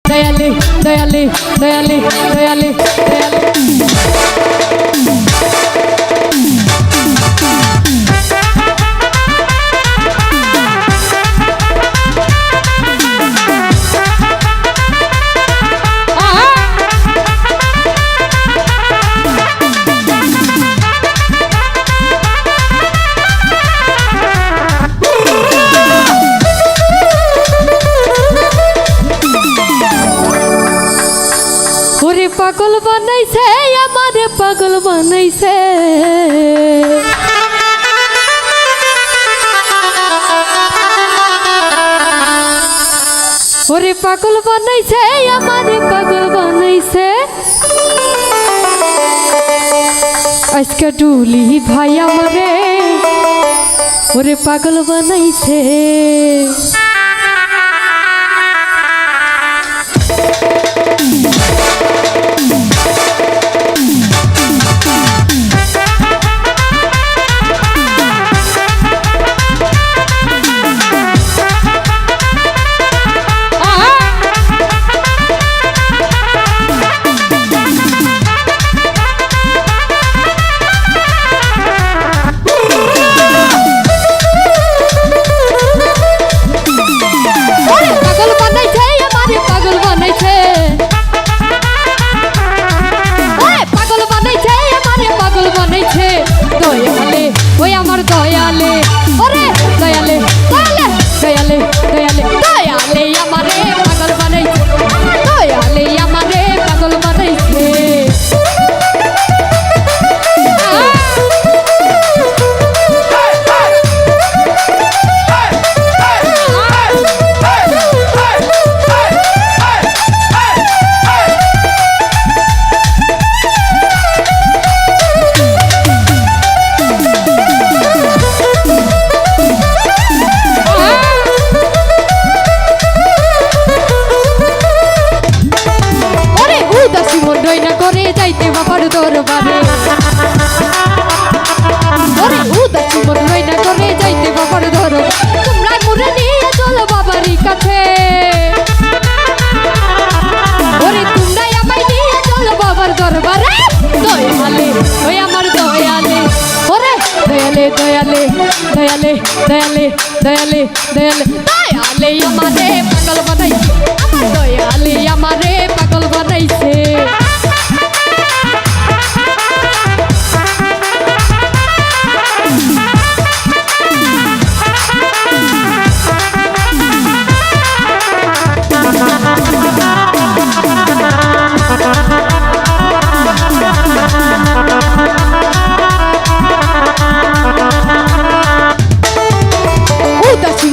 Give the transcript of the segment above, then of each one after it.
দয়ালে দয়ালে দয়ালে দয়ালে দয়ালে পাগল বানাইছে আমারে পাগল বানাইছে ওরে পাগল বানাইছে আমারে পাগল বানাইছে আজকে ডুলি ভাই আমারে ওরে পাগল বানাইছে দয়ালে ওই আমার দয়ালে ওরে দয়ালে দয়ালে দয়ালে দয়ালে দয়ালে আমারে পাগল বানাইছে দয়ালে আমারে পাগল বানাইছে যাইতে বাবার দরবারে ওরে উদাসী মন রইনা করে যাইতে বাবার দরবারে তোমরা মুরে নিয়ে চলো বাবারই কাছে ওরে তোমরা আমায় নিয়ে চলো বাবার দরবারে দয়ালে ওই আমার দয়ালে ওরে দয়ালে দয়ালে দয়ালে দয়ালে দয়ালে দয়ালে দয়ালে আমারে পাগল বানাইছে আমার দয়ালে আমারে পাগল বানাইছে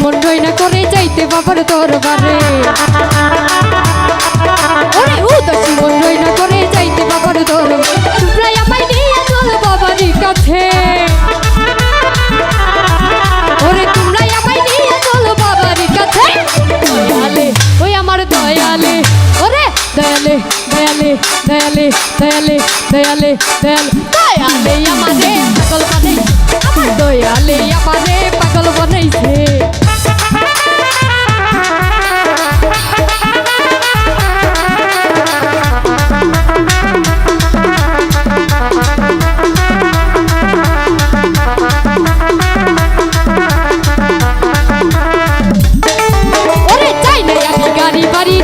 মন রইনা করে যাইতে বাবার দরবারে ওরে উদাসী মন রইনা করে যাইতে বাবার দরবারে তোমরা আমায় নিয়ে চলো বাবারই কাছে ওরে তোমরা আমায় নিয়ে চলো বাবারই কাছে দয়ালে ওই আমার দয়ালে ওরে দয়ালে দয়ালে দয়ালে দয়ালে দয়ালে দয়ালে দয়ালে আমারে পাগল বানাইছে আমার দয়ালে আমারে পাগল বানাইছে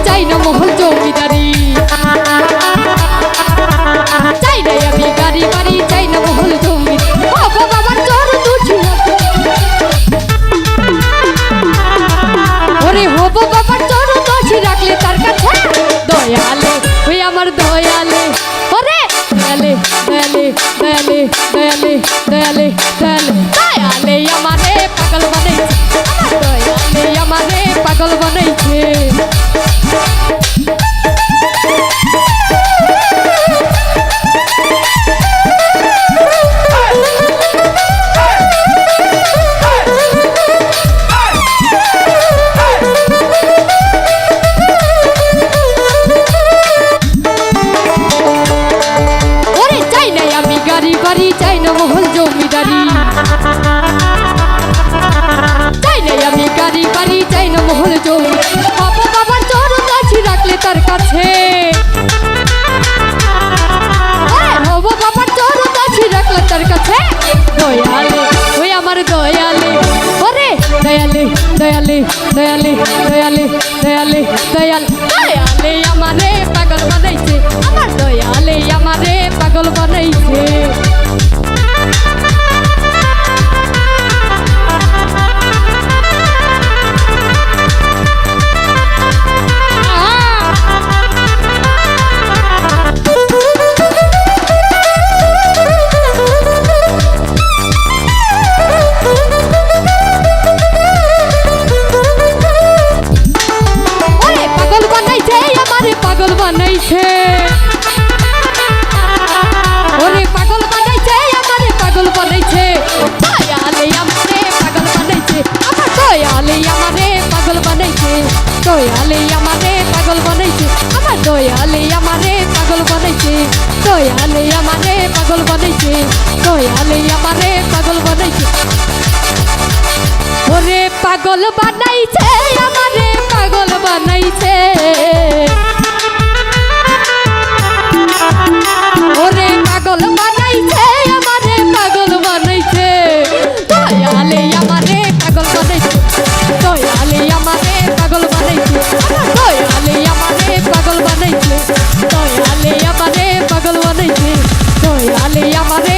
চাই না মহল জমিদারি চাই না আমি গাড়ি বাড়ি চাই না মহল জমিদারি বাবা বাবার চর দুছি কাছে হব বাবার চরণ দাসী রাখলাম তার কাছে দয়ালে ওই আমার দয়ালে ওরে দয়ালে দয়ালে দয়ালে দয়ালে দয়ালে দয়াল দয়ালে আমারে পাগল বানাইছে আমার দয়ালে আমারে পাগল বানাইছে বানাইছে ওরে পাগল বানাইছে আমারে পাগল বানাইছে দয়ালে আমারে পাগল বানাইছে আমার দয়ালে আমারে পাগল বানাইছে দয়ালে আমারে পাগল বানাইছে আমার দয়ালে আমারে পাগল বানাইছে দয়ালে আমারে পাগল বানাইছে দয়ালে আমারে পাগল বানাইছে ওরে পাগল বানাইছে আমারে পাগল বানাইছে ওরে পাগল বানাইছে আমারে পাগল বানাইছে দয়ালে আমারে পাগল বানাইছে দয়ালে আমারে পাগল বানাইছে দয়ালে আমারে পাগল বানাইছে দয়ালে আমারে পাগল বানাইছে দয়ালে আমারে